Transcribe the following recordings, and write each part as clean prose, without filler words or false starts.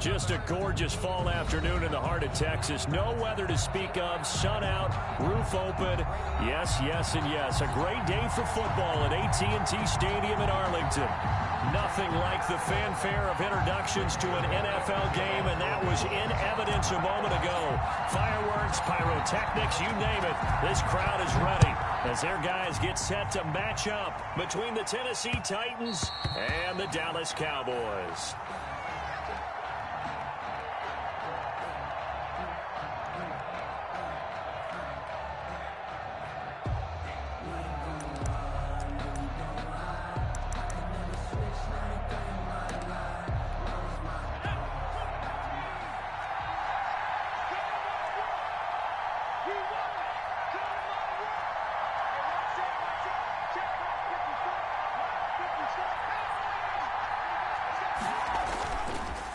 Just a gorgeous fall afternoon in the heart of Texas. No weather to speak of. Sun out, roof open. Yes, yes, and yes. A great day for football at AT&T Stadium in Arlington. Nothing like the fanfare of introductions to an NFL game, and that was in evidence a moment ago. Fireworks, pyrotechnics, you name it. This crowd is ready as their guys get set to match up between the Tennessee Titans and the Dallas Cowboys.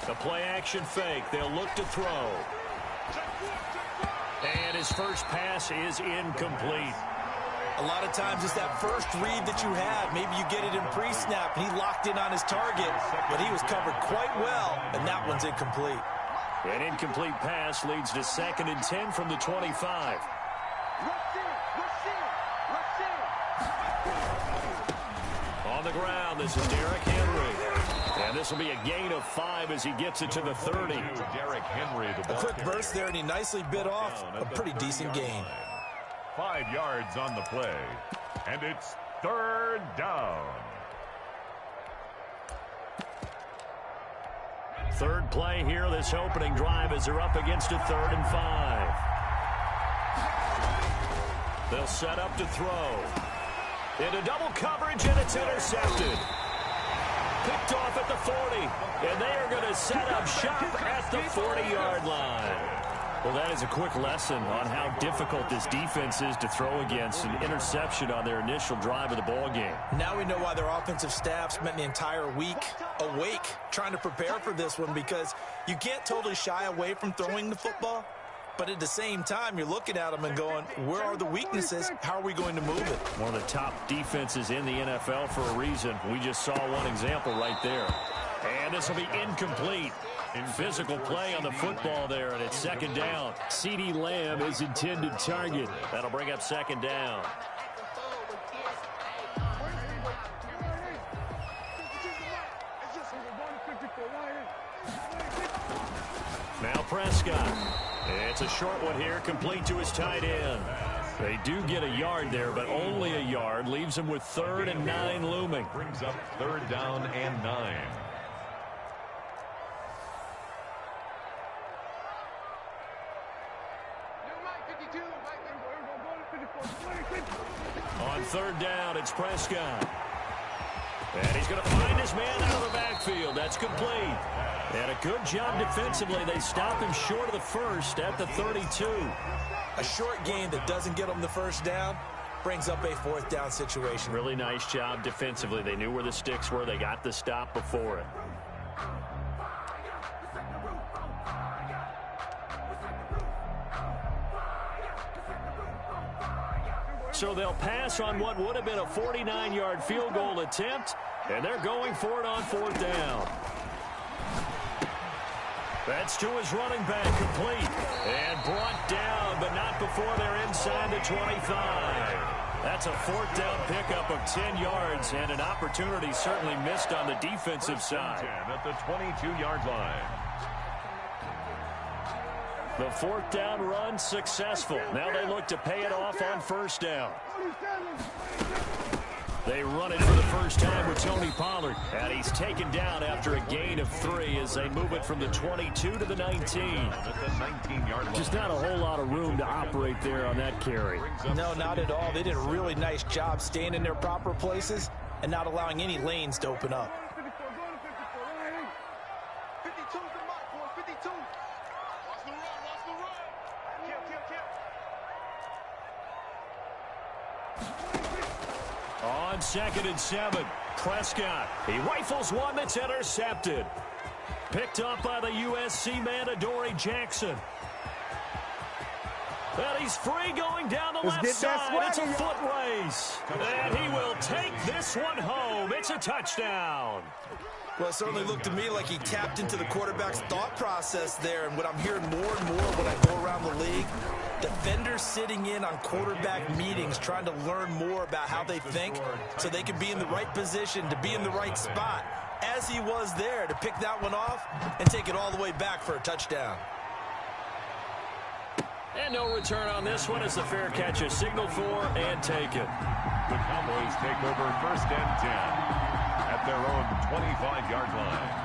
The play-action fake. They'll look to throw. And his first pass is incomplete. A lot of times it's that first read that you have. Maybe you get it in pre-snap, and he locked in on his target, but he was covered quite well, and that one's incomplete. An incomplete pass leads to 2nd and 10 from the 25. On the ground, this is Derrick Henry. And this will be a gain of 5 as he gets it to the 30. Derrick Henry, a quick burst there, and he nicely bit off a pretty decent gain. 5 yards on the play, and it's 3rd down. Third play here, this opening drive, as they're up against a 3rd and 5. They'll set up to throw. Into double coverage, and it's intercepted. Picked off at the 40, and they are going to set up shop at the 40-yard line. Well, that is a quick lesson on how difficult this defense is to throw against. An interception on their initial drive of the ball game. Now we know why their offensive staff spent the entire week awake trying to prepare for this one, because you can't totally shy away from throwing the football. But at the same time, you're looking at them and going, where are the weaknesses? How are we going to move it? One of the top defenses in the NFL for a reason. We just saw one example right there. And this will be incomplete. Physical play on the football there, and it's 2nd down. CeeDee Lamb is intended target. That'll bring up 2nd down. Now Prescott. It's a short one here, complete to his tight end. They do get a yard there, but only a yard. Leaves him with 3rd and 9 looming. Brings up 3rd down and 9. On 3rd down, it's Prescott. And he's going to find his man out of the backfield. That's complete. And a good job defensively. They stop him short of the first at the 32. A short gain that doesn't get them the first down brings up a 4th down situation. Really nice job defensively. They knew where the sticks were. They got the stop before it. So they'll pass on what would have been a 49-yard field goal attempt, and they're going for it on 4th down. That's to his running back, complete, and brought down, but not before they're inside the 25. That's a 4th down pickup of 10 yards, and an opportunity certainly missed on the defensive side. At the 22-yard line. The 4th down run successful. Now they look to pay it off on 1st down. They run it for the first time with Tony Pollard. And he's taken down after a gain of 3 as they move it from the 22 to the 19. At the 19-yard line. Just not a whole lot of room to operate there on that carry. No, not at all. They did a really nice job staying in their proper places and not allowing any lanes to open up. On 2nd and 7, Prescott. He rifles one that's intercepted. Picked up by the USC man, Adoree Jackson. And he's free going down the left side. It's a foot race. And he will take this one home. It's a touchdown. Well, it certainly looked to me like he tapped into the quarterback's thought process there. And what I'm hearing more and more when I go around the league, defenders sitting in on quarterback meetings trying to learn more about how they think so they can be in the right position to be in the right spot, as he was there to pick that one off and take it all the way back for a touchdown. And no return on this one as the fair catch is signaled for and taken. The Cowboys take over 1st and 10 at their own 25-yard line.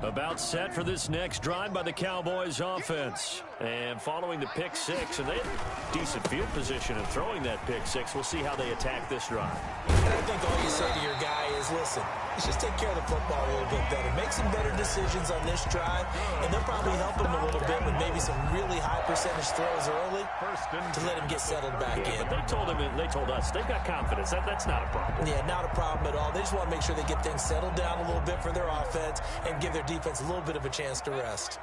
About set for this next drive by the Cowboys offense. And following the pick six, and they had decent field position in throwing that pick six. We'll see how they attack this drive. And I think all you say to your guy is, listen, let's just take care of the football a little bit better. Make some better decisions on this drive, and they'll probably help him a little bit with maybe some really high percentage throws early to let him get settled back in. But they told us they've got confidence. That's not a problem. Yeah, not a problem at all. They just want to make sure they get things settled down a little bit for their offense and give their defense a little bit of a chance to rest.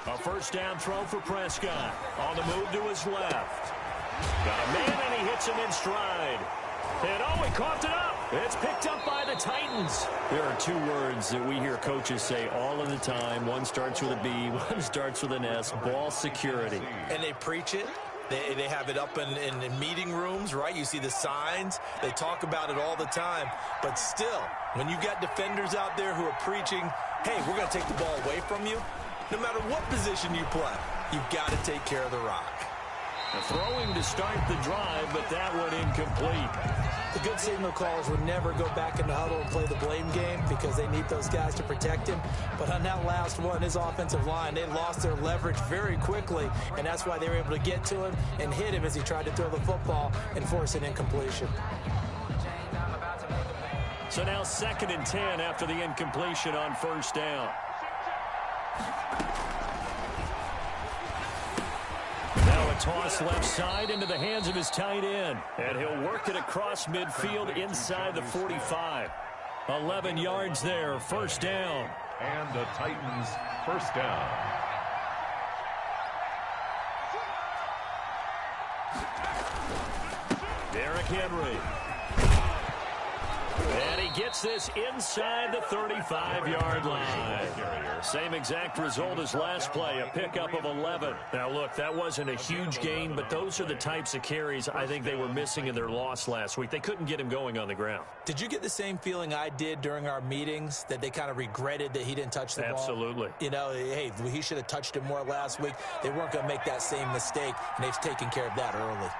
A first down throw for Prescott. On the move to his left. Got a man, and he hits him in stride. And, he coughed it up. It's picked up by the Titans. There are two words that we hear coaches say all of the time. One starts with a B, one starts with an S. Ball security. And they preach it. They have it up in meeting rooms, right? You see the signs. They talk about it all the time. But still, when you got defenders out there who are preaching, hey, we're going to take the ball away from you, no matter what position you play, you've got to take care of the rock. Throwing to start the drive, but that one incomplete. The good signal callers would never go back in the huddle and play the blame game because they need those guys to protect him. But on that last one, his offensive line, they lost their leverage very quickly, and that's why they were able to get to him and hit him as he tried to throw the football and force an incompletion. So now 2nd and 10 after the incompletion on first down. Now a toss left side into the hands of his tight end. And he'll work it across midfield inside the 45. 11 yards there, first down. And the Titans first down. Derrick Henry. And he gets this inside the 35-yard line. Same exact result as last play, a pickup of 11. Now, look, that wasn't a huge gain, but those are the types of carries I think they were missing in their loss last week. They couldn't get him going on the ground. Did you get the same feeling I did during our meetings, that they kind of regretted that he didn't touch the ball? Absolutely. You know, hey, he should have touched it more last week. They weren't going to make that same mistake, and they've taken care of that early.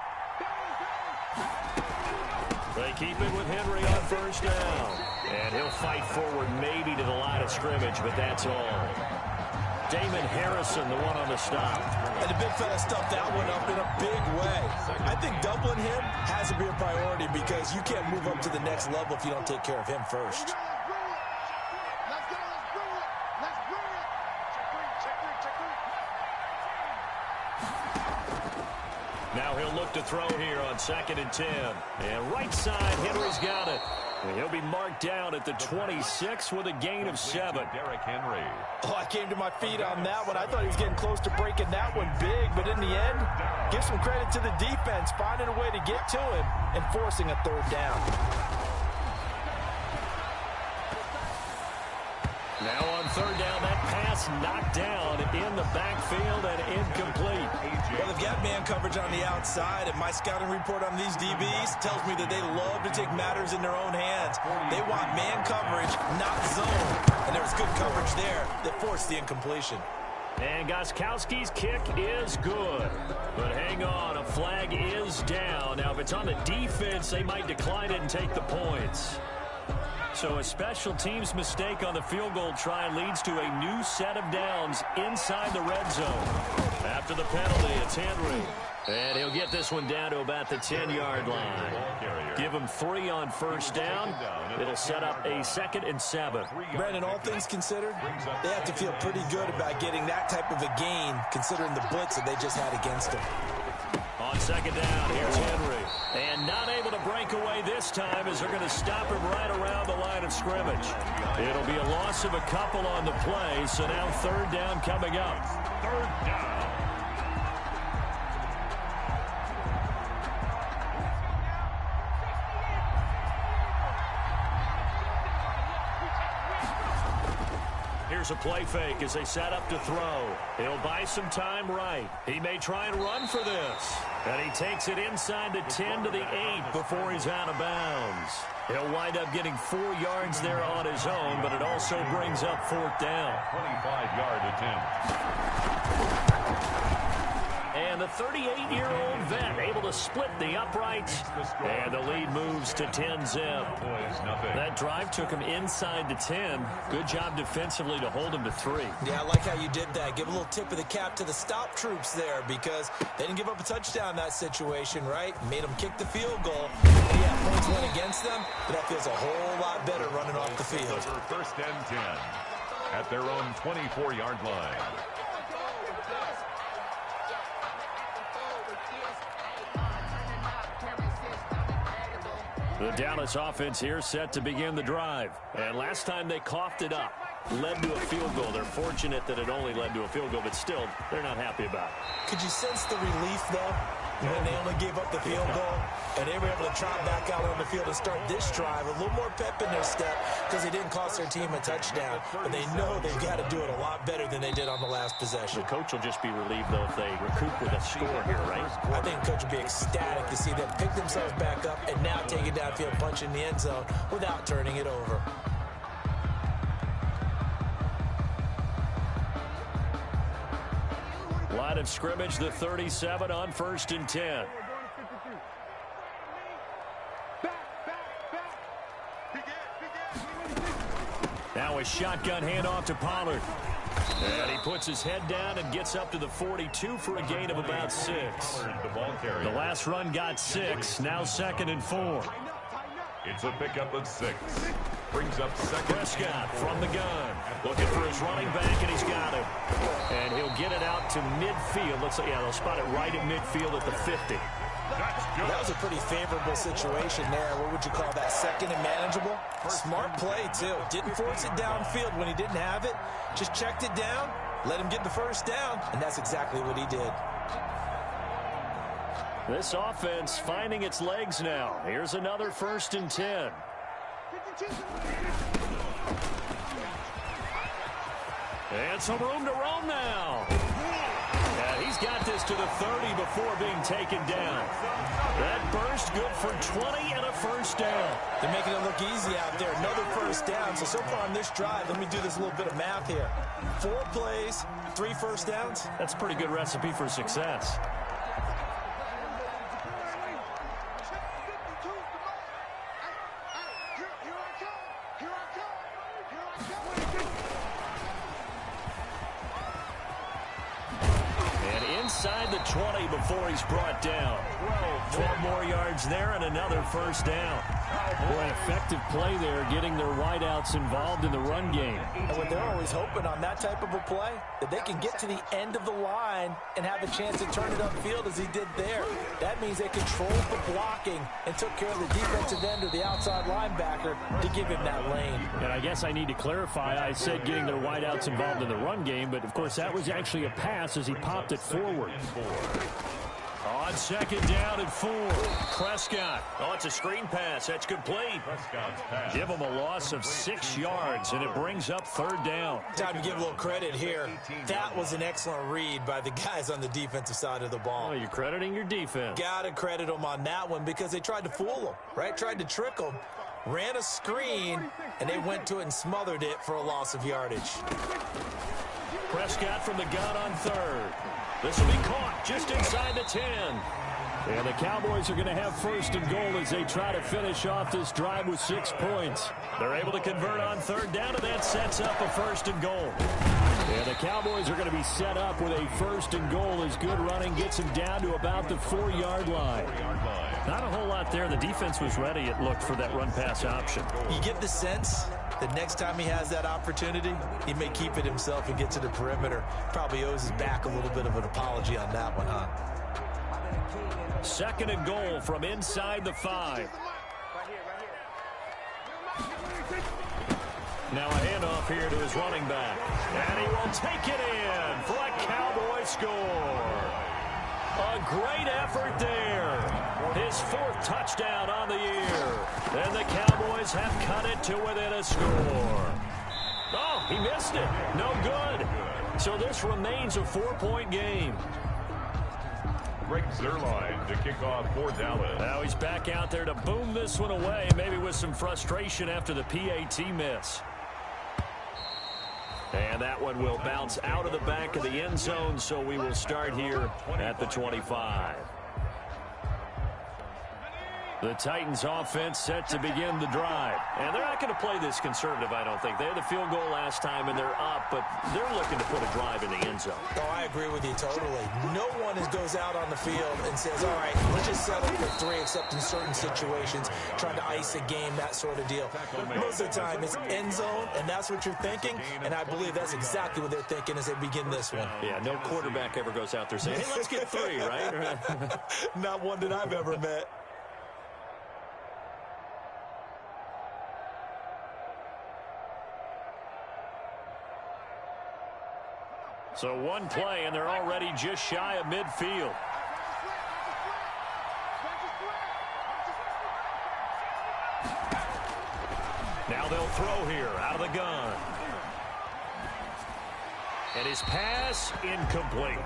They keep it with Henry on first down. And he'll fight forward maybe to the line of scrimmage, but that's all. Damon Harrison, the one on the stop. And the big fella stuffed that one up in a big way. I think doubling him has to be a priority because you can't move up to the next level if you don't take care of him first. Now he'll look to throw here on 2nd and 10. And right side, Henry's got it. And he'll be marked down at the 26 with a gain of 7. Derrick Henry. Oh, I came to my feet on that one. I thought he was getting close to breaking that one big, but in the end, give some credit to the defense, finding a way to get to him and forcing a 3rd down. Now on 3rd down, that pass knocked down in the backfield and incomplete. Well, they've got man coverage on the outside, and my scouting report on these DBs tells me that they love to take matters in their own hands. They want man coverage, not zone. And there was good coverage there that forced the incompletion. And Gostkowski's kick is good. But hang on, a flag is down. Now, if it's on the defense, they might decline it and take the points. So a special teams mistake on the field goal try leads to a new set of downs inside the red zone. After the penalty, it's Henry. And he'll get this one down to about the 10-yard line. Give him 3 on first down. It'll set up a 2nd and 7. Brandon, all things considered, they have to feel pretty good about getting that type of a gain considering the blitz that they just had against them. On second down, here's Henry. And not able to break away this time as they're going to stop him right around the line of scrimmage. It'll be a loss of a couple on the play, so now third down coming up. Third down. Here's a play fake as they set up to throw. He'll buy some time right. He may try and run for this. And he takes it inside the 10 to the 8 before he's out of bounds. He'll wind up getting 4 yards there on his own, but it also brings up fourth down. 25-yard attempt. And the 38-year-old vet able to split the uprights. And the lead moves to 10-zip. That drive took him inside the 10. Good job defensively to hold him to 3. Yeah, I like how you did that. Give a little tip of the cap to the stop troops there because they didn't give up a touchdown in that situation, right? Made them kick the field goal. Yeah, points went against them, but that feels a whole lot better running off the field. First and 10 at their own 24-yard line. The Dallas offense here set to begin the drive. And last time they coughed it up, led to a field goal. They're fortunate that it only led to a field goal, but still, they're not happy about it. Could you sense the relief, though, when they only gave up the field goal? And they were able to trot back out on the field and start this drive. A little more pep in their step because they didn't cost their team a touchdown. But they know they've got to do it a lot better than they did on the last possession. The coach will just be relieved, though, if they recoup with a score here, right? I think the coach will be ecstatic to see them pick themselves back up and now take it downfield, punch in the end zone without turning it over. Line of scrimmage, the 37 on first and 10. Now a shotgun handoff to Pollard. And he puts his head down and gets up to the 42 for a gain of about 6. The last run got 6, now second and 4. It's a pickup of 6. Brings up second. Prescott from the gun. Looking for his running back, and he's got him. And he'll get it out to midfield. They'll spot it right at midfield at the 50. That was a pretty favorable situation there. What would you call that? Second and manageable? Smart play, too. Didn't force it downfield when he didn't have it. Just checked it down, let him get the first down, and that's exactly what he did. This offense finding its legs now. Here's another first and 10. And some room to roam now. And he's got this to the 30 before being taken down. That burst good for 20 and a first down. They're making it look easy out there. Another first down. So far on this drive, let me do this little bit of math here. 4 plays, 3 first downs. That's a pretty good recipe for success. Inside the 20 before he's brought down. 12 more yards there and another first down. Boy, an effective play there, getting their wideouts involved in the run game. And what they're always hoping on that type of a play, that they can get to the end of the line and have a chance to turn it upfield as he did there. That means they controlled the blocking and took care of the defensive end or the outside linebacker to give him that lane. And I guess I need to clarify, I said getting their wideouts involved in the run game, but of course that was actually a pass as he popped it forward. On second down and 4. Prescott. Oh, it's a screen pass. That's complete. Give him a loss of 6 yards, and it brings up third down. Time to give a little credit here. That was an excellent read by the guys on the defensive side of the ball. Oh, you're crediting your defense. Got to credit them on that one because they tried to fool them, right? Tried to trick them. Ran a screen, and they went to it and smothered it for a loss of yardage. Prescott from the gun on third. This will be caught just inside the 10. And the Cowboys are going to have first and goal as they try to finish off this drive with 6 points. They're able to convert on third down, and that sets up a first and goal. And the Cowboys are going to be set up with a first and goal as good running gets them down to about the 4-yard line. Not a whole lot there. The defense was ready, it looked, for that run-pass option. You get the sense that next time he has that opportunity, he may keep it himself and get to the perimeter. Probably owes his back a little bit of an apology on that one, huh? Second and goal from inside the 5. Now a handoff here to his running back. And he will take it in for a Cowboy score. A great effort there. His 4th touchdown on the year. And the Cowboys have cut it to within a score. Oh, he missed it. No good. So this remains a 4-point game. Greg Zerline to kick off for Dallas. Now he's back out there to boom this one away, maybe with some frustration after the PAT miss. And that one will bounce out of the back of the end zone, so we will start here at the 25. The Titans offense set to begin the drive. And they're not going to play this conservative, I don't think. They had the field goal last time, and they're up, but they're looking to put a drive in the end zone. Oh, I agree with you totally. No one goes out on the field and says, all right, let's just settle for 3, except in certain situations, trying to ice a game, that sort of deal. Most of the time, it's end zone, and that's what you're thinking, and I believe that's exactly what they're thinking as they begin this one. Yeah, no quarterback ever goes out there saying, hey, let's get 3, right? Not one that I've ever met. So one play, and they're already just shy of midfield. Now they'll throw here out of the gun. And his pass incomplete.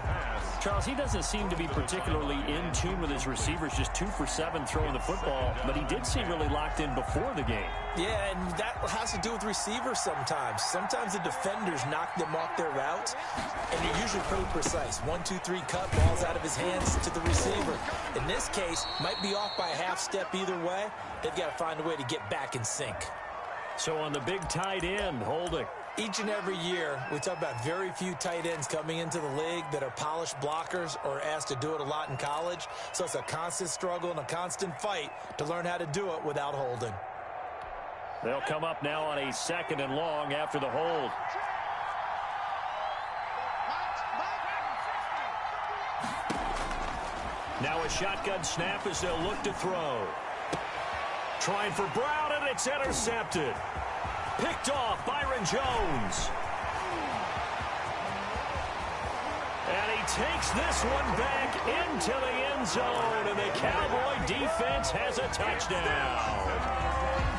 Charles, he doesn't seem to be particularly in tune with his receivers, just 2 for 7 throwing the football, but he did seem really locked in before the game. Yeah, and that has to do with receivers sometimes. Sometimes the defenders knock them off their routes, and you're usually pretty precise. 1, 2, 3 cut, balls out of his hands to the receiver. In this case, might be off by a half step either way. They've got to find a way to get back in sync. So on the big tight end, holding. Each and every year, we talk about very few tight ends coming into the league that are polished blockers or asked to do it a lot in college. So it's a constant struggle and a constant fight to learn how to do it without holding. They'll come up now on a 2nd and long after the hold. Now a shotgun snap as they'll look to throw. Trying for Brown, and it's intercepted. Picked off Byron Jones. And he takes this one back into the end zone, and the Cowboy defense has a touchdown.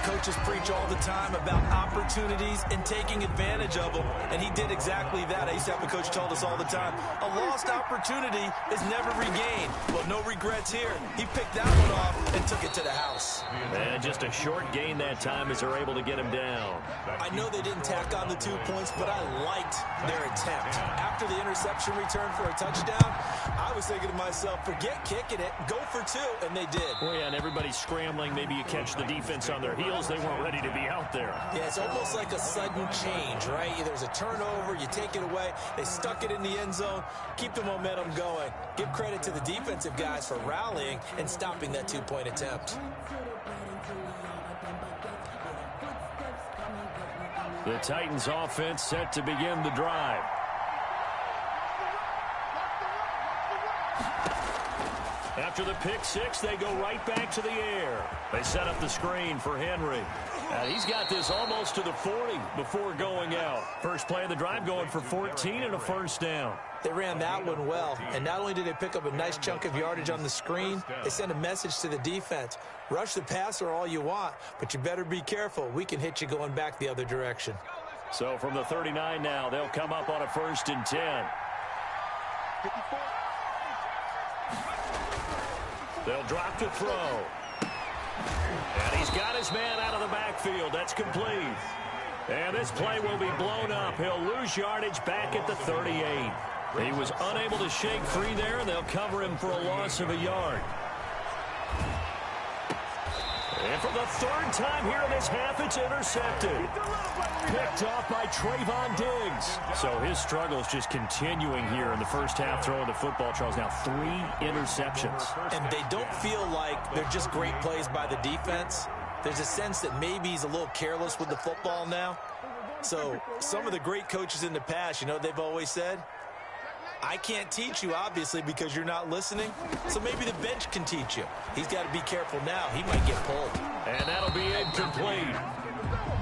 Coaches preach all the time about opportunities and taking advantage of them, and he did exactly that. I used to have a coach told us all the time, a lost opportunity is never regained. Well, no regrets here. He picked that one off and took it to the house. And just a short gain that time as they're able to get him down. I know they didn't tack on the 2 points, but I liked their attempt. After the interception return for a touchdown, I was thinking to myself, forget kicking it, go for 2, and they did. Well, yeah, and everybody's scrambling. Maybe you catch the defense on their heels. They weren't ready to be out there. Yeah, it's almost like a sudden change, right? There's a turnover, you take it away, they stuck it in the end zone, keep the momentum going. Give credit to the defensive guys for rallying and stopping that 2-point attempt. The Titans offense set to begin the drive. After the pick 6, they go right back to the air. They set up the screen for Henry. And he's got this almost to the 40 before going out. First play of the drive going for 14 and a first down. They ran that one well, and not only did they pick up a nice chunk of yardage on the screen, they sent a message to the defense. Rush the passer all you want, but you better be careful. We can hit you going back the other direction. So from the 39 now, they'll come up on a 1st and 10. They'll drop to throw. And he's got his man out of the backfield. That's complete. And this play will be blown up. He'll lose yardage back at the 38. He was unable to shake free there, and they'll cover him for a loss of a yard. And for the 3rd time here in this half, it's intercepted. Picked off by Trayvon Diggs. So his struggles just continuing here in the first half throwing the football. Charles, now 3 interceptions. And they don't feel like they're just great plays by the defense. There's a sense that maybe he's a little careless with the football now. So some of the great coaches in the past, you know, they've always said, I can't teach you, obviously, because you're not listening. So maybe the bench can teach you. He's got to be careful now. He might get pulled. And that'll be incomplete.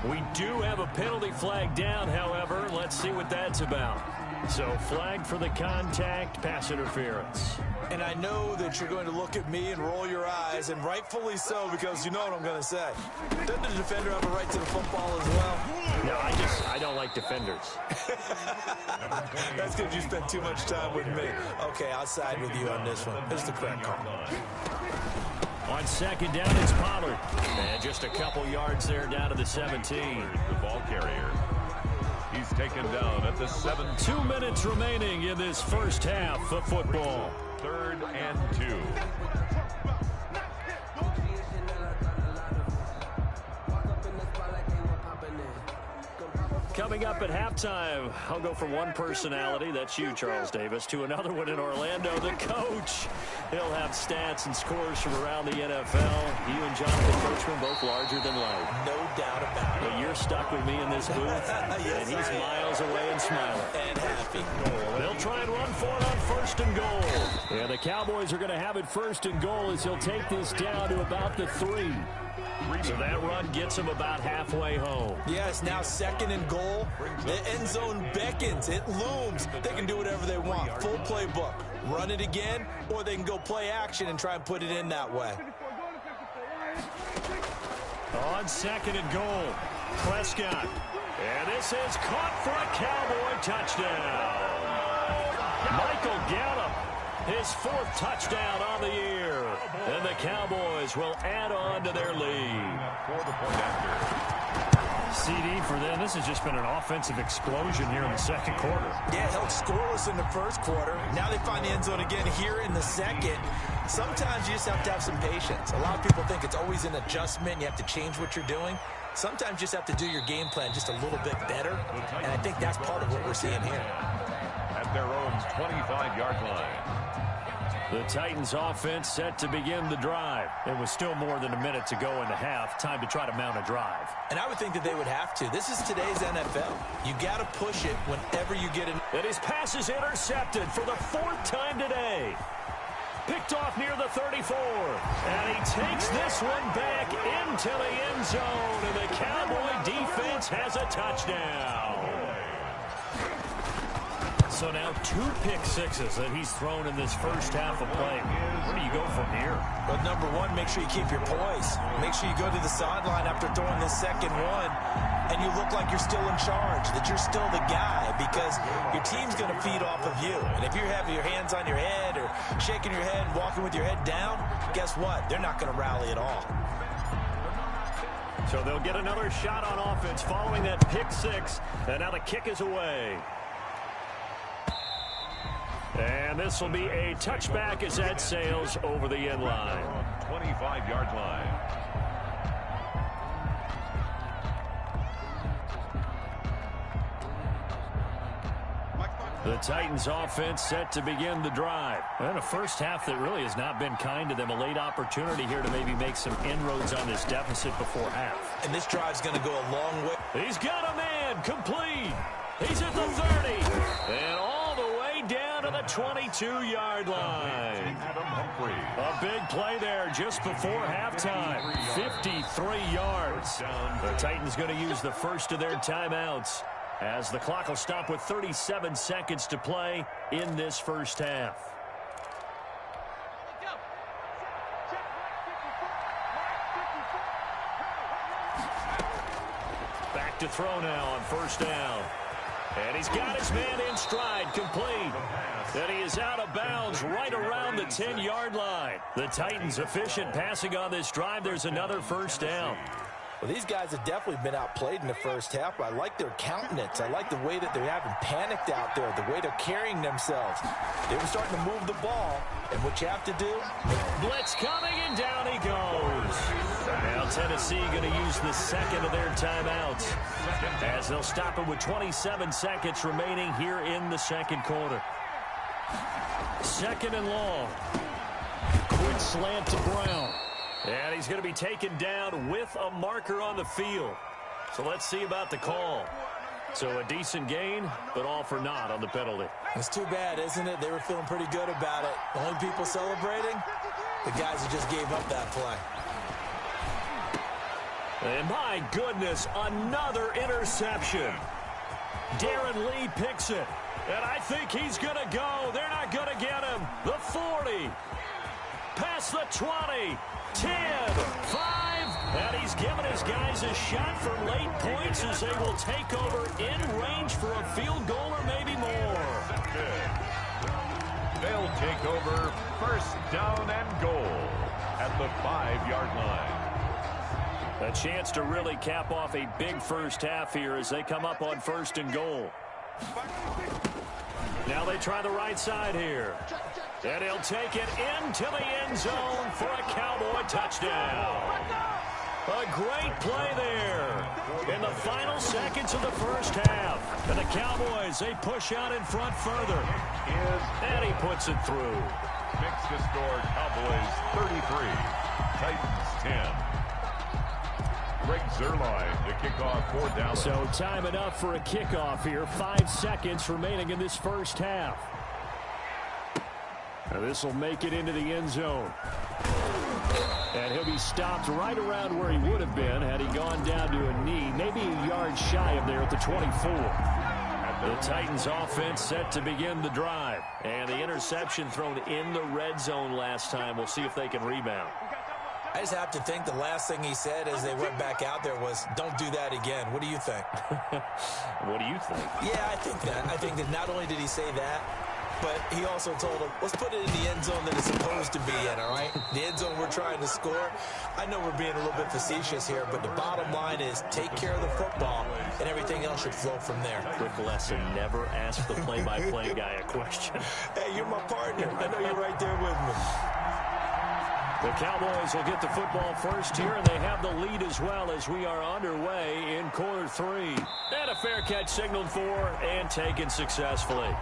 We do have a penalty flag down, however. Let's see what that's about. So flag for the contact, pass interference. And I know that you're going to look at me and roll your eyes, and rightfully so, because you know what I'm going to say. Doesn't the defender have a right to the football as well? No, I don't like defenders. That's because you spent too much time with me. Okay, I'll side with you on this one. It's the correct call. On second down, it's Pollard. And just a couple yards there down to the 17. The ball carrier. He's taken down at the 7. 2 minutes remaining in this first half of football. 3rd and 2. Coming up at halftime, I'll go from one personality, that's you, Charles Davis, to another one in Orlando, the coach. He'll have stats and scores from around the NFL. You and Jonathan Coachman both larger than life. No doubt about it. But you're stuck with me in this booth, Yes, and he's miles away and smiling. And happy. They'll try and run for it on 1st and goal. And the Cowboys are going to have it 1st and goal as he'll take this down to about the 3. So that run gets him about halfway home. Yes, now 2nd and goal. The end zone beckons. It looms. They can do whatever they want. Full playbook. Run it again, or they can go play action and try and put it in that way. On 2nd and goal, Prescott. And this is caught for a Cowboy touchdown. Michael Gallup, his 4th touchdown on the year. And the Cowboys will add on to their lead. For the point after. CD for them. This has just been an offensive explosion here in the 2nd quarter. Yeah, held scoreless in the 1st quarter. Now they find the end zone again here in the 2nd. Sometimes you just have to have some patience. A lot of people think it's always an adjustment. You have to change what you're doing. Sometimes you just have to do your game plan just a little bit better. And I think that's part of what we're seeing here. At their own 25-yard line. The Titans offense set to begin the drive. It was still more than a minute to go in the half. Time to try to mount a drive. And I would think that they would have to. This is today's NFL. You got to push it whenever you get in. And his pass is intercepted for the 4th time today. Picked off near the 34. And he takes this one back into the end zone. And the Cowboy defense has a touchdown. So now 2 pick sixes that he's thrown in this first half of play. Where do you go from here? But number one, make sure you keep your poise. Make sure you go to the sideline after throwing this second one, and you look like you're still in charge, that you're still the guy, because your team's going to feed off of you. And if you're having your hands on your head or shaking your head and walking with your head down, guess what? They're not going to rally at all. So they'll get another shot on offense following that pick six, and now the kick is away. And this will be a touchback as that sails over the end line. 25-yard line. The Titans offense set to begin the drive. And a first half that really has not been kind to them. A late opportunity here to maybe make some inroads on this deficit before half. And this drive's going to go a long way. He's got a man complete. He's at the 30. And all the way down to the 22-yard line. A big play there just before halftime. 53 yards. The Titans going to use the first of their timeouts, as the clock will stop with 37 seconds to play in this first half. Back to throw now on first down. And he's got his man in stride, complete. And he is out of bounds right around the 10-yard line. The Titans efficient passing on this drive. There's another first down. Well, these guys have definitely been outplayed in the first half, but I like their countenance. I like the way that they haven't panicked out there, the way they're carrying themselves. They were starting to move the ball, and what you have to do? Blitz coming, and down he goes. Now Tennessee going to use the second of their timeouts, as they'll stop it with 27 seconds remaining here in the second quarter. Second and long. Quick slant to Brown. And he's going to be taken down with a marker on the field. So let's see about the call. So a decent gain, but all for naught on the penalty. It's too bad, isn't it? They were feeling pretty good about it. The only people celebrating, the guys who just gave up that play. And my goodness, another interception. Darren Lee picks it. And I think he's going to go. They're not going to get him. The 40. Past the 20. 10. 5. And he's given his guys a shot for late points as they will take over in range for a field goal or maybe more. They'll take over first down and goal at the 5-yard line. A chance to really cap off a big first half here as they come up on first and goal. Now they try the right side here. And he'll take it into the end zone for a Cowboy touchdown. A great play there in the final seconds of the first half. And the Cowboys, they push out in front further. And he puts it through. Makes the score Cowboys 33, Titans 10. Greg Zuerlein to kick off for Dallas. So time enough for a kickoff here. 5 seconds remaining in this first half. Now this will make it into the end zone. And he'll be stopped right around where he would have been had he gone down to a knee, maybe a yard shy of there at the 24. The Titans offense set to begin the drive. And the interception thrown in the red zone last time. We'll see if they can rebound. I just have to think the last thing he said as they went back out there was, don't do that again. What do you think? What do you think? Yeah, I think that. I think that not only did he say that, but he also told him, let's put it in the end zone that it's supposed to be in, all right? The end zone we're trying to score. I know we're being a little bit facetious here, but the bottom line is take care of the football, and everything else should flow from there. Quick lesson, never ask the play-by-play guy a question. Hey, you're my partner. I know you're right there with me. The Cowboys will get the football first here, and they have the lead as well as we are underway in quarter 3. And a fair catch signaled for and taken successfully.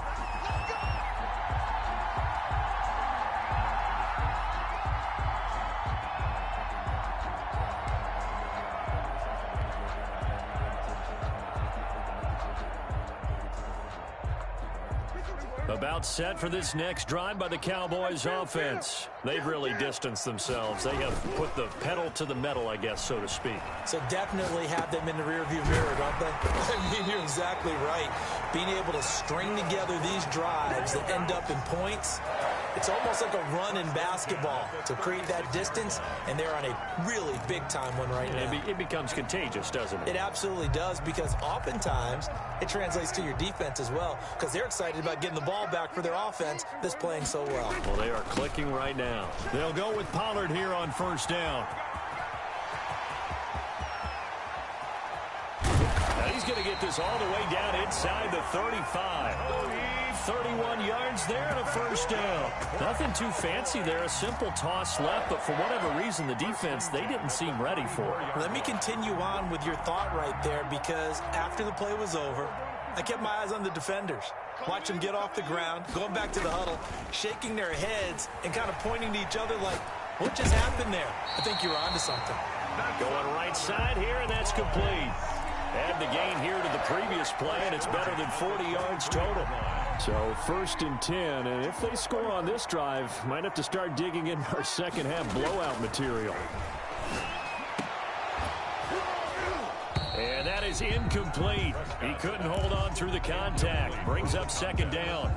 About set for this next drive by the Cowboys offense. They've really distanced themselves. They have put the pedal to the metal, I guess, so to speak. So definitely have them in the rearview mirror, don't they? I mean, you're exactly right. Being able to string together these drives that end up in points, it's almost like a run in basketball to create that distance, and they're on a really big-time one right now. It becomes contagious, doesn't it? It absolutely does, because oftentimes it translates to your defense as well, because they're excited about getting the ball back for their offense that's playing so well. Well, they are clicking right now. They'll go with Pollard here on first down. Now he's going to get this all the way down inside the 35. 31 yards there and a first down. Nothing too fancy there. A simple toss left, but for whatever reason, the defense, they didn't seem ready for it. Let me continue on with your thought right there, because after the play was over, I kept my eyes on the defenders. Watch them get off the ground, going back to the huddle, shaking their heads and kind of pointing to each other like, what just happened there? I think you're onto something. Going right side here, and that's complete. Add the gain here to the previous play, and it's better than 40 yards total. So first and 10, and if they score on this drive, might have to start digging in our second half blowout material. And that is incomplete. He couldn't hold on through the contact. Brings up second down.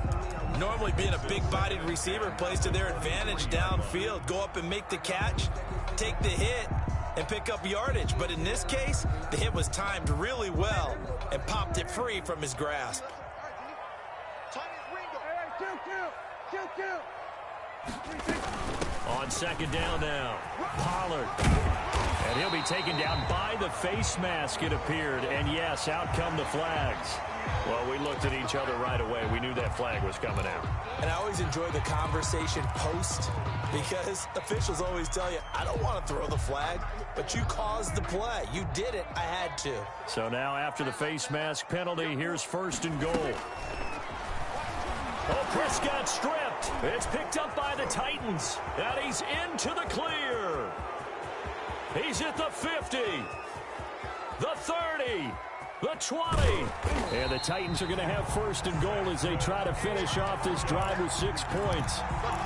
Normally being a big-bodied receiver plays to their advantage downfield. Go up and make the catch, take the hit, and pick up yardage. But in this case, the hit was timed really well and popped it free from his grasp. On second down now, Pollard. And he'll be taken down by the face mask, it appeared. And yes, out come the flags. Well, we looked at each other right away. We knew that flag was coming out. And I always enjoy the conversation post, because officials always tell you, I don't want to throw the flag, but you caused the play. You did it. I had to. So now after the face mask penalty, here's first and goal. Oh, Prescott stripped. It's picked up by the Titans. And he's into the clear. He's at the 50. The 30. The 20. And the Titans are going to have first and goal as they try to finish off this drive with 6 points.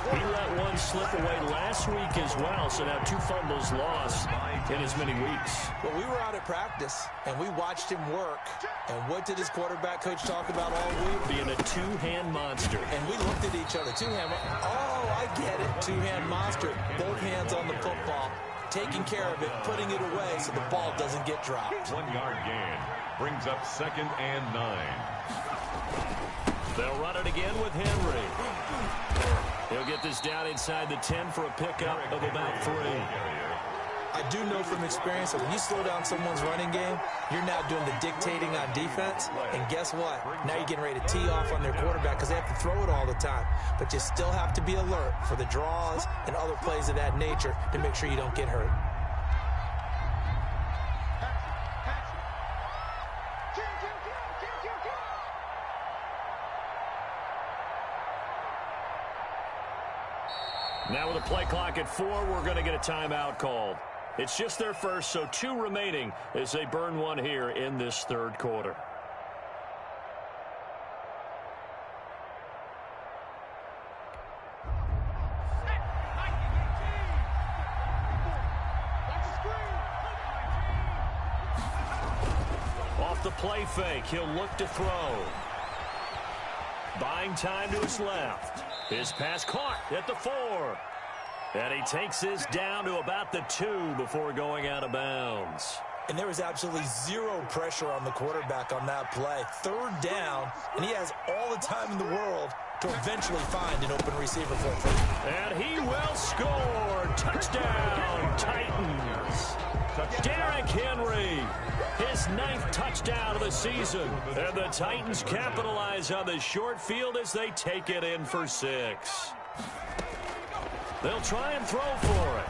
He let one slip away last week as well, so now 2 fumbles lost in as many weeks. Well, we were out at practice, and we watched him work. And what did his quarterback coach talk about all week? Being a 2-hand monster. And we looked at each other. 2-hand. Oh, I get it. 2-hand monster. Both hands on the football. Taking care of it, putting it away so the ball doesn't get dropped. 1-yard gain brings up 2nd and 9. They'll run it again with Henry. He'll get this down inside the 10 for a pickup of about 3. I do know from experience that when you slow down someone's running game, you're now doing the dictating on defense. And guess what? Now you're getting ready to tee off on their quarterback because they have to throw it all the time. But you still have to be alert for the draws and other plays of that nature to make sure you don't get hurt. Now with a play clock at 4, we're going to get a timeout called. It's just their first, so 2 remaining as they burn one here in this 3rd quarter. Off the play fake, he'll look to throw. Buying time to his left. His pass caught at the 4. And he takes this down to about the 2 before going out of bounds. And there was absolutely zero pressure on the quarterback on that play. 3rd down, and he has all the time in the world to eventually find an open receiver for him. And he will score. Touchdown, Titans. Derrick Henry, his 9th touchdown of the season. And the Titans capitalize on the short field as they take it in for 6. They'll try and throw for it.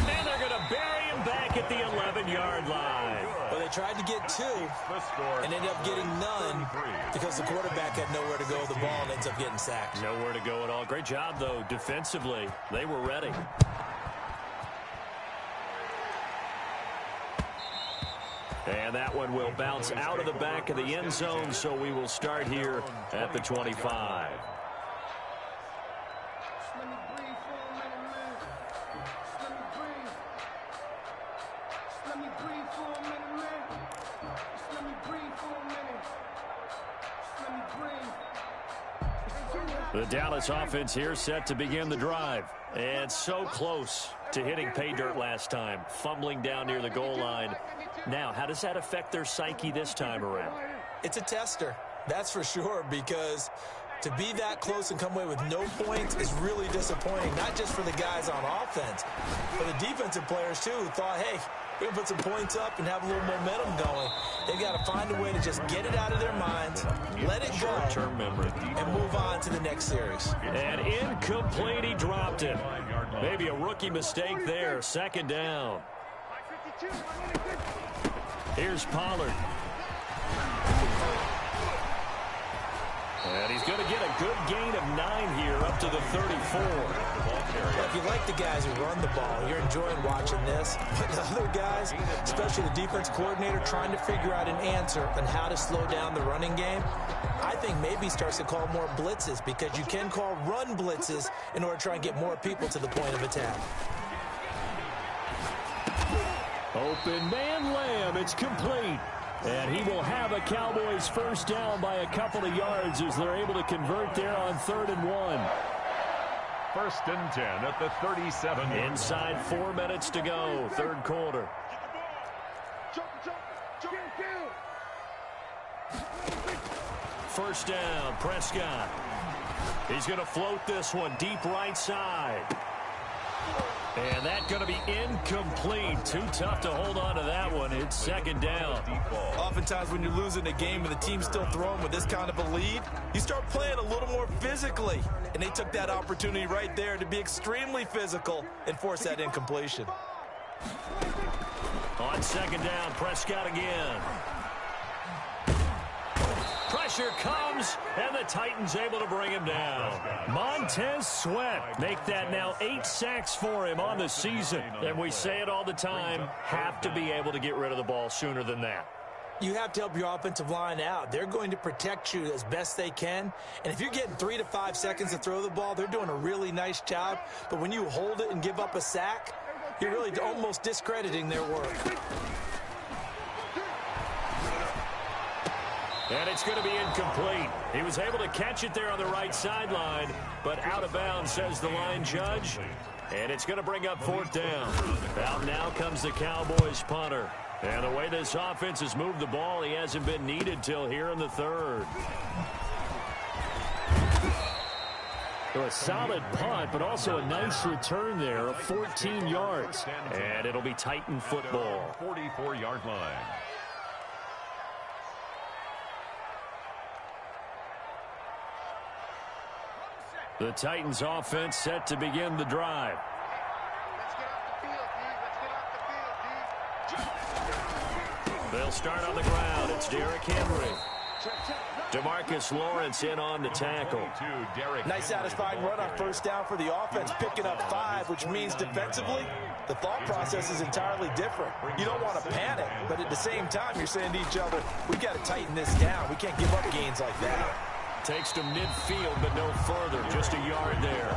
And they're going to bury him back at the 11-yard line. Well, they tried to get 2 and ended up getting none because the quarterback had nowhere to go with the ball and ends up getting sacked. Nowhere to go at all. Great job, though, defensively. They were ready. And that one will bounce out of the back of the end zone, so we will start here at the 25. The Dallas offense here set to begin the drive. And so close to hitting pay dirt last time, fumbling down near the goal line. Now, how does that affect their psyche this time around? It's a tester, that's for sure, because to be that close and come away with no points is really disappointing, not just for the guys on offense, but the defensive players, too, who thought, hey, we're going to put some points up and have a little momentum going. They've got to find a way to just get it out of their minds, let it go, and move on to the next series. And incomplete, he dropped it. Maybe a rookie mistake there, 2nd down. Here's Pollard. And he's going to get a good gain of 9 here up to the 34. Well, if you like the guys who run the ball, you're enjoying watching this. But the other guys, especially the defense coordinator, trying to figure out an answer on how to slow down the running game, I think maybe starts to call more blitzes because you can call run blitzes in order to try and get more people to the point of attack. Open man Lamb, it's complete. And he will have a Cowboys first down by a couple of yards as they're able to convert there on 3rd and 1. 1st and 10 at the 37. Inside 4 minutes to go, 3rd quarter. First down, Prescott. He's going to float this one deep right side. And that's going to be incomplete. Too tough to hold on to that one. It's 2nd down. Oftentimes when you're losing a game and the team's still throwing with this kind of a lead, you start playing a little more physically. And they took that opportunity right there to be extremely physical and force that incompletion. On 2nd down, Prescott again. Pressure comes, and the Titans able to bring him down. Montez Sweat make that now 8 sacks for him on the season. And we say it all the time, have to be able to get rid of the ball sooner than that. You have to help your offensive line out. They're going to protect you as best they can. And if you're getting 3 to 5 seconds to throw the ball, they're doing a really nice job. But when you hold it and give up a sack, you're really almost discrediting their work. And it's going to be incomplete. He was able to catch it there on the right sideline, but out of bounds, says the line judge. And it's going to bring up 4th down. Out now comes the Cowboys punter. And the way this offense has moved the ball, he hasn't been needed till here in the 3rd. So a solid punt, but also a nice return there of 14 yards. And it'll be Titan football. 44-yard line. The Titans offense set to begin the drive. They'll start on the ground. It's Derrick Henry. DeMarcus Lawrence in on the tackle. Nice satisfying run on 1st down for the offense, picking up 5, which means defensively, the thought process is entirely different. You don't want to panic, but at the same time, you're saying to each other, we've got to tighten this down. We can't give up gains like that. Takes to midfield, but no further. Just a yard there.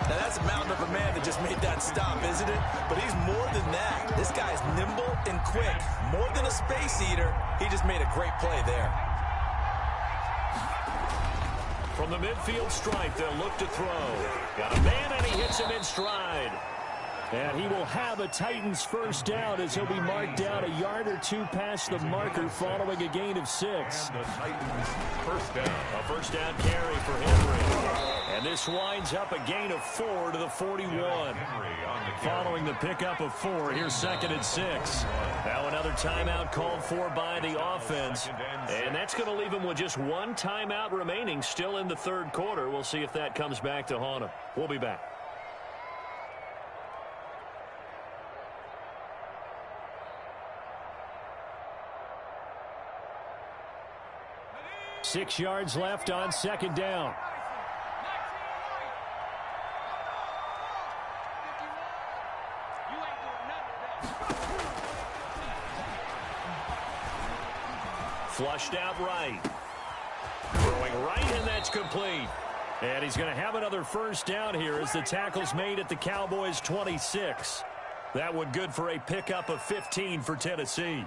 Now, that's a mountain of a man that just made that stop, isn't it? But he's more than that. This guy's nimble and quick. More than a space eater, he just made a great play there. From the midfield stripe, they'll look to throw. Got a man, and he hits him in stride. And he will have a Titans 1st down as he'll be marked down a yard or 2 past the marker following a gain of 6. And the Titans 1st down. A 1st down carry for Henry. And this winds up a gain of 4 to the 41. Following the pickup of 4, here's 2nd and 6. Now another timeout called for by the offense. And that's going to leave him with just 1 timeout remaining still in the 3rd quarter. We'll see if that comes back to haunt him. We'll be back. Six yards left on 2nd down. Flushed out right. Throwing right, and that's complete. And he's going to have another 1st down here as the tackle's made at the Cowboys' 26. That one good for a pickup of 15 for Tennessee.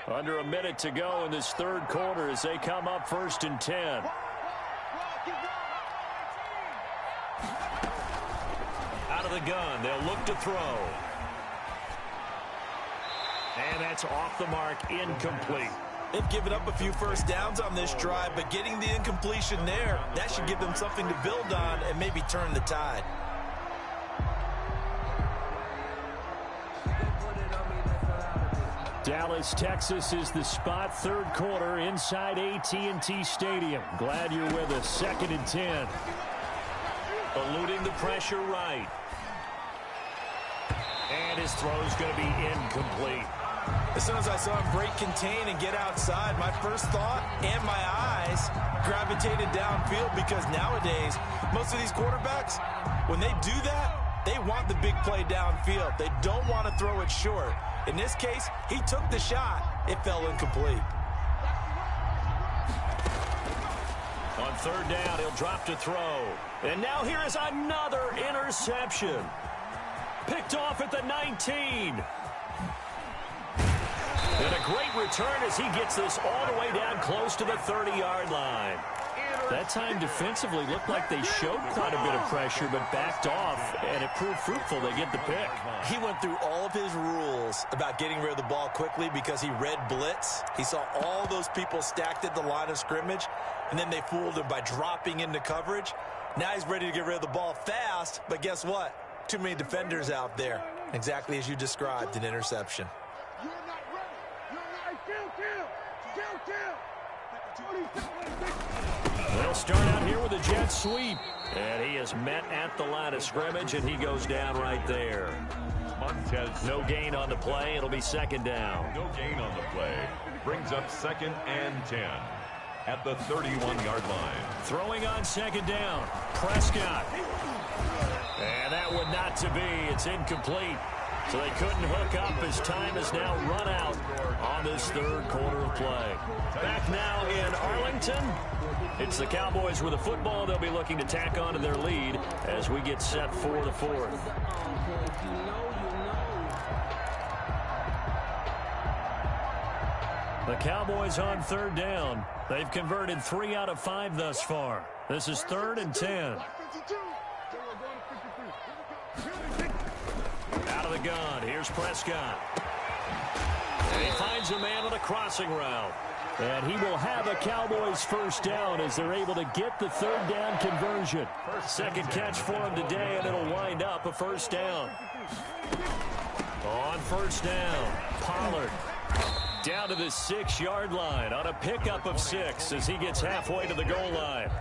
Under a minute to go in this 3rd quarter as they come up 1st and 10. Out of the gun, they'll look to throw. And that's off the mark, incomplete. They've given up a few 1st downs on this drive, but getting the incompletion there, that should give them something to build on and maybe turn the tide. Dallas, Texas is the spot. 3rd quarter inside AT&T Stadium. Glad you're with us. 2nd and 10. Eluding the pressure right. And his throw's going to be incomplete. As soon as I saw him break contain and get outside, my first thought and my eyes gravitated downfield, because nowadays, most of these quarterbacks, when they do that, they want the big play downfield. They don't want to throw it short. In this case, he took the shot. It fell incomplete. On 3rd down, he'll drop to throw. And now here is another interception. Picked off at the 19. And a great return as he gets this all the way down close to the 30-yard line. That time defensively looked like they showed quite a bit of pressure but backed off, and it proved fruitful. They get the pick. He went through all of his rules about getting rid of the ball quickly because he read blitz. He saw all those people stacked at the line of scrimmage, and then they fooled him by dropping into coverage. Now he's ready to get rid of the ball fast, but guess what? Too many defenders out there. Exactly as you described, an interception. They'll start out here with a jet sweep. And he is met at the line of scrimmage, and he goes down right there. Montez. No gain on the play. It'll be 2nd down. No gain on the play. Brings up 2nd and 10 at the 31-yard line. Throwing on 2nd down. Prescott. And that one not to be. It's incomplete. So they couldn't hook up as time has now run out on this third quarter of play. Back now in Arlington. It's the Cowboys with the football. They'll be looking to tack on to their lead as we get set for the fourth. The Cowboys on third down. They've converted 3 out of 5 thus far. This is 3rd and 10. Out of the gun. Here's Prescott. And he finds a man on a crossing route. And he will have a Cowboys first down as they're able to get the third down conversion. Second catch for him today, and it'll wind up a first down. On first down, Pollard down to the 6-yard line on a pickup of 6 as he gets halfway to the goal line.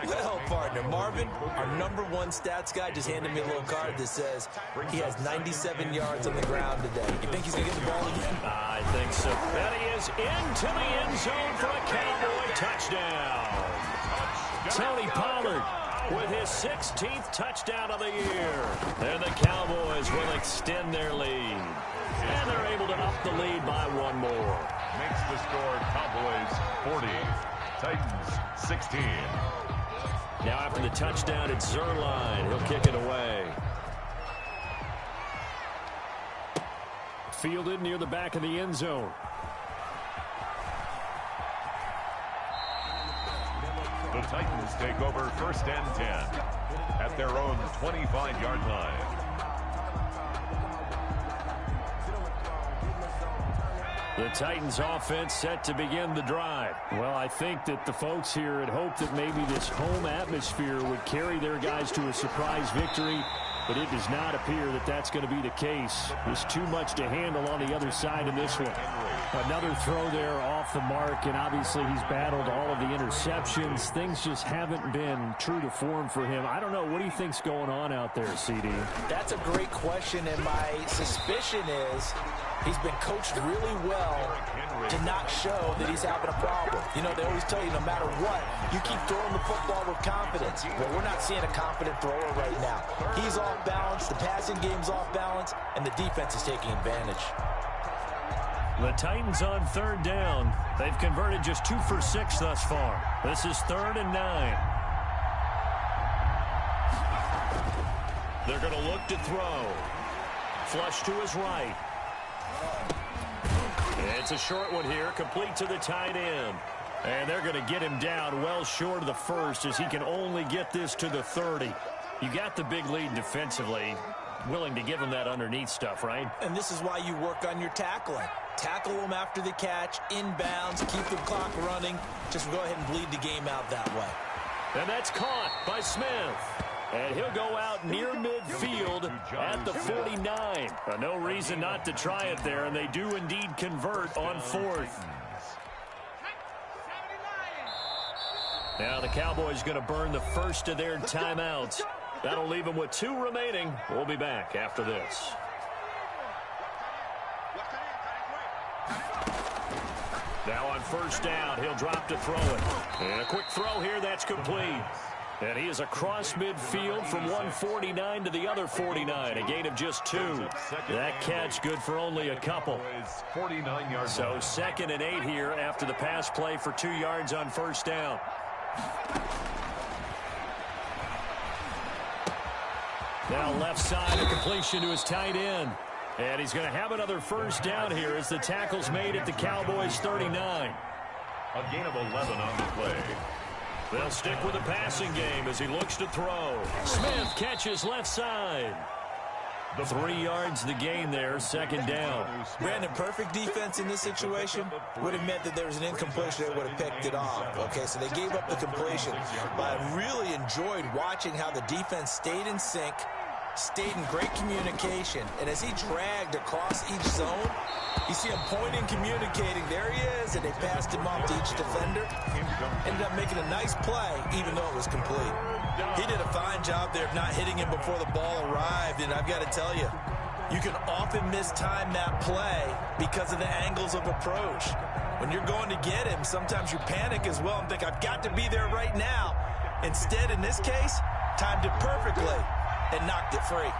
Well, partner, Marvin, our #1 stats guy just handed me a little card that says he has 97 yards on the ground today. You think he's going to get the ball again? I think so. And he is into the end zone for a Cowboy touchdown. Tony Pollard with his 16th touchdown of the year. And the Cowboys will extend their lead. And they're able to up the lead by 1 more. Makes the score Cowboys 40, Titans 16. Now after the touchdown, it's Zerline. He'll kick it away. Fielded near the back of the end zone. The Titans take over 1st and 10 at their own 25-yard line. The Titans offense set to begin the drive. Well, I think that the folks here had hoped that maybe this home atmosphere would carry their guys to a surprise victory, but it does not appear that that's going to be the case. There's too much to handle on the other side of this one. Another throw there off the mark, and obviously he's battled all of the interceptions. Things just haven't been true to form for him. I don't know. What do you think's going on out there, CD? That's a great question, and my suspicion is he's been coached really well to not show that he's having a problem. You know, they always tell you no matter what, you keep throwing the football with confidence. Well, we're not seeing a confident thrower right now. He's off balance, the passing game's off balance, and the defense is taking advantage. The Titans on 3rd down. They've converted just 2 for 6 thus far. This is 3rd and 9. They're going to look to throw. Flush to his right. It's a short one here, complete to the tight end. And they're going to get him down well short of the first as he can only get this to the 30. You got the big lead defensively. Willing to give him that underneath stuff, right? And this is why you work on your tackling. Tackle them after the catch, inbounds, keep the clock running. Just go ahead and bleed the game out that way. And that's caught by Smith. And he'll go out near midfield at the 49. No reason not to try it there, and they do indeed convert on 4th. Now the Cowboys going to burn the first of their timeouts. That'll leave them with 2 remaining. We'll be back after this. Now on 1st down, he'll drop to throw it. And a quick throw here, that's complete. And he is across midfield from 149 to the other 49, a gain of just 2. That catch good for only a couple. 49 yards. So 2nd and 8 here after the pass play for 2 yards on 1st down. Now left side, a completion to his tight end. And he's going to have another first down here as the tackle's made at the Cowboys' 39. A gain of 11 on the play. They'll stick with the passing game as he looks to throw. Smith catches left side. 3 yards the gain there, 2nd down. Brandon, perfect defense in this situation would have meant that there was an incompletion that would have picked it off. Okay, so they gave up the completion. But I really enjoyed watching how the defense stayed in sync, stayed in great communication, and as he dragged across each zone, you see him pointing, communicating. There he is, and they passed him off to each defender. Ended up making a nice play, even though it was complete. He did a fine job there of not hitting him before the ball arrived, and I've got to tell you, you can often mistime that play because of the angles of approach. When you're going to get him, sometimes you panic as well and think, I've got to be there right now. Instead, in this case, timed it perfectly. and knocked it free.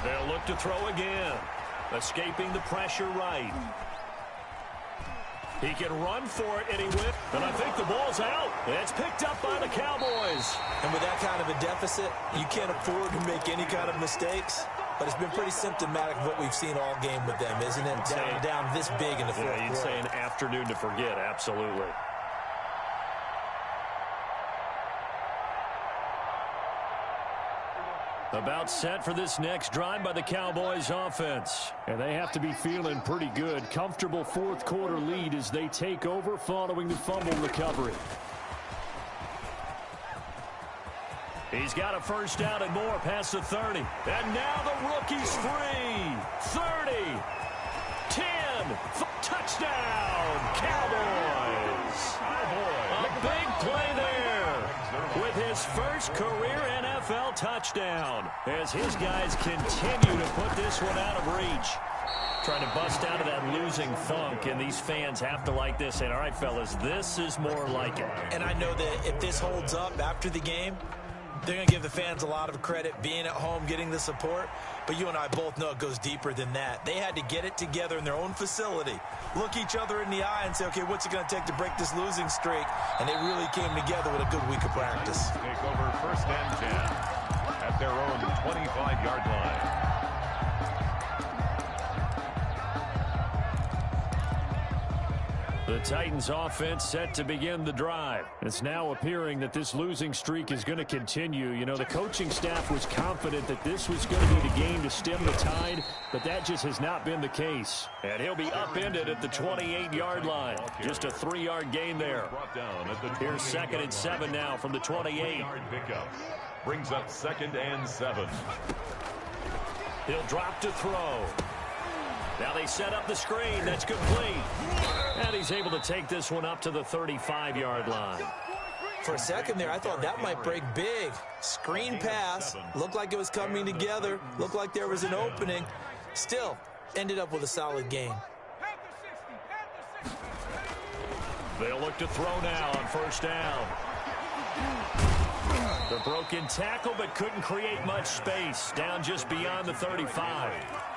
They'll look to throw again. Escaping the pressure right. He can run for it, and he will. And I think the ball's out. It's picked up by the Cowboys. And with that kind of a deficit, you can't afford to make any kind of mistakes. But it's been pretty symptomatic of what we've seen all game with them, isn't it? Down this big in the fourth quarter. You'd say an afternoon to forget, absolutely. About set for this next drive by the Cowboys offense. And they have to be feeling pretty good. Comfortable fourth quarter lead as they take over following the fumble recovery. He's got a first down and more past the 30. And now the rookie's free. 30. 10. Touchdown. Cowboys. A big play there with his first career NFL touchdown as his guys continue to put this one out of reach. Trying to bust out of that losing funk, and these fans have to like this. And all right, fellas, this is more like it. And I know that if this holds up after the game, they're going to give the fans a lot of credit being at home, getting the support. But you and I both know it goes deeper than that. They had to get it together in their own facility, look each other in the eye and say, okay, what's it going to take to break this losing streak? And they really came together with a good week of practice. Take over first and 10 at their own 25-yard line. The Titans offense set to begin the drive. It's now appearing that this losing streak is going to continue. You know, the coaching staff was confident that this was going to be the game to stem the tide, but that just has not been the case. And he'll be upended at the 28-yard line. Just a 3-yard gain there. Here's 2nd and 7 now from the 28. Brings up 2nd and 7. He'll drop to throw. Now they set up the screen. That's complete. And he's able to take this one up to the 35-yard line. For a second there, I thought that might break big. Screen pass. Looked like it was coming together. Looked like there was an opening. Still, ended up with a solid gain. They'll look to throw now on first down. The broken tackle, but couldn't create much space. Down just beyond the 35.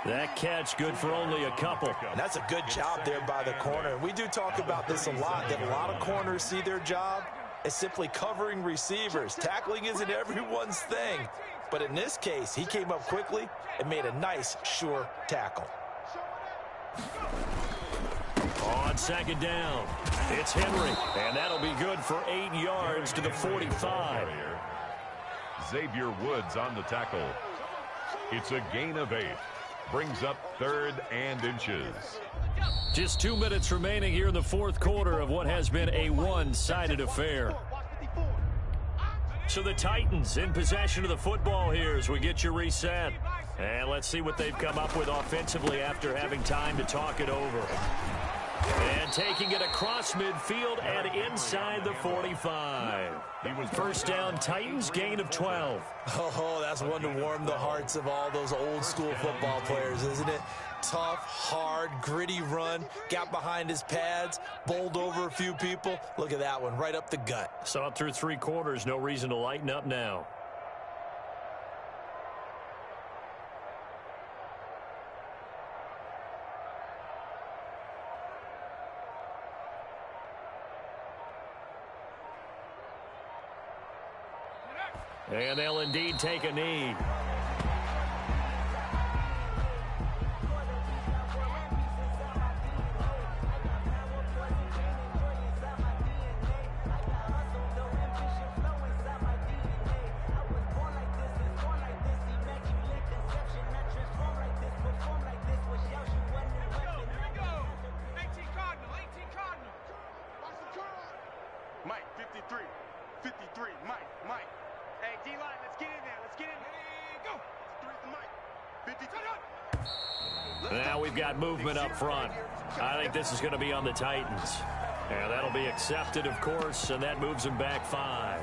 That catch good for only a couple. And that's a good job there by the corner. We do talk about this a lot, that a lot of corners see their job as simply covering receivers. Tackling isn't everyone's thing. But in this case, he came up quickly and made a nice, sure tackle. On 2nd down, it's Henry. And that'll be good for 8 yards to the 45. Xavier Woods on the tackle. It's a gain of 8. Brings up 3rd and inches. Just 2 minutes remaining here in the fourth quarter of what has been a one-sided affair. So the Titans in possession of the football here as we get you reset. And let's see what they've come up with offensively after having time to talk it over. And taking it across midfield and inside the 45. First down, Titans, gain of 12. Oh, that's one to warm the hearts of all those old school football players, isn't it? Tough, hard, gritty run. Got behind his pads, bowled over a few people. Look at that one, right up the gut. Saw it through 3 quarters. No reason to lighten up now. And they'll indeed take a knee. Mike, 53. 53, Mike. Hey, D-line, let's get in there. Let's get in there. Go. 3 for Mike. 52. Now we've got movement up front. I think this is going to be on the Titans. And that'll be accepted, of course, and that moves them back 5.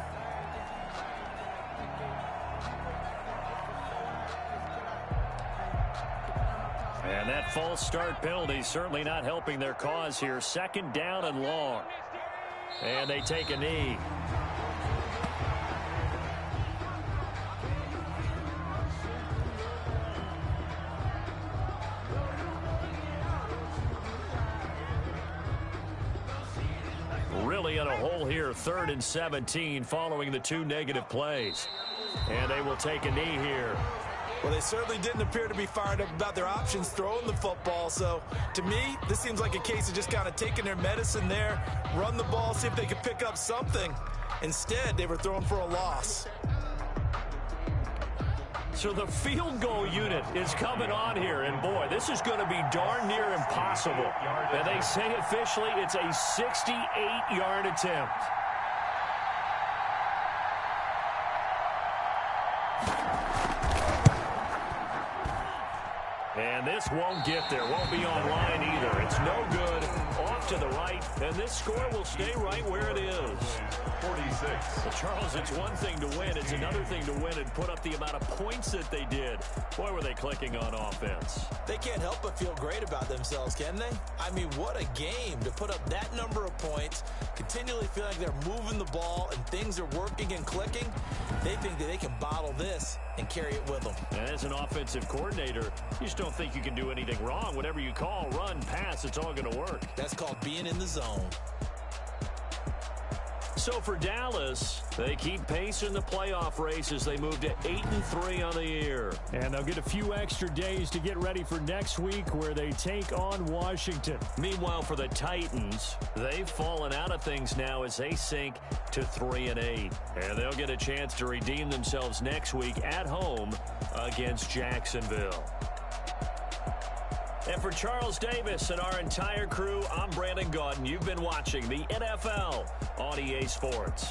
And that false start penalty certainly not helping their cause here. 2nd down and long. And they take a knee. really in a hole here, 3rd and 17, following the 2 negative plays. And they will take a knee here. Well, they certainly didn't appear to be fired up about their options throwing the football. So, to me, this seems like a case of just kind of taking their medicine there, run the ball, see if they could pick up something. Instead, they were throwing for a loss. So the field goal unit is coming on here, and boy, this is going to be darn near impossible. And they say officially it's a 68-yard attempt. And this won't get there, won't be online either. It's no good, off to the right, and this score will stay right where it is. 46. Well, Charles, it's one thing to win. It's another thing to win and put up the amount of points that they did. Boy, were they clicking on offense. They can't help but feel great about themselves, can they? I mean, what a game to put up that number of points, continually feel like they're moving the ball and things are working and clicking. They think that they can bottle this and carry it with them. And as an offensive coordinator, you just don't think you can do anything wrong. Whatever you call, run, pass, it's all going to work. That's called being in the zone. So for Dallas, they keep pace in the playoff race as they move to 8-3 on the year. And they'll get a few extra days to get ready for next week where they take on Washington. Meanwhile, for the Titans, they've fallen out of things now as they sink to 3-8. And they'll get a chance to redeem themselves next week at home against Jacksonville. And for Charles Davis and our entire crew, I'm Brandon Gaudin. You've been watching the NFL on EA Sports.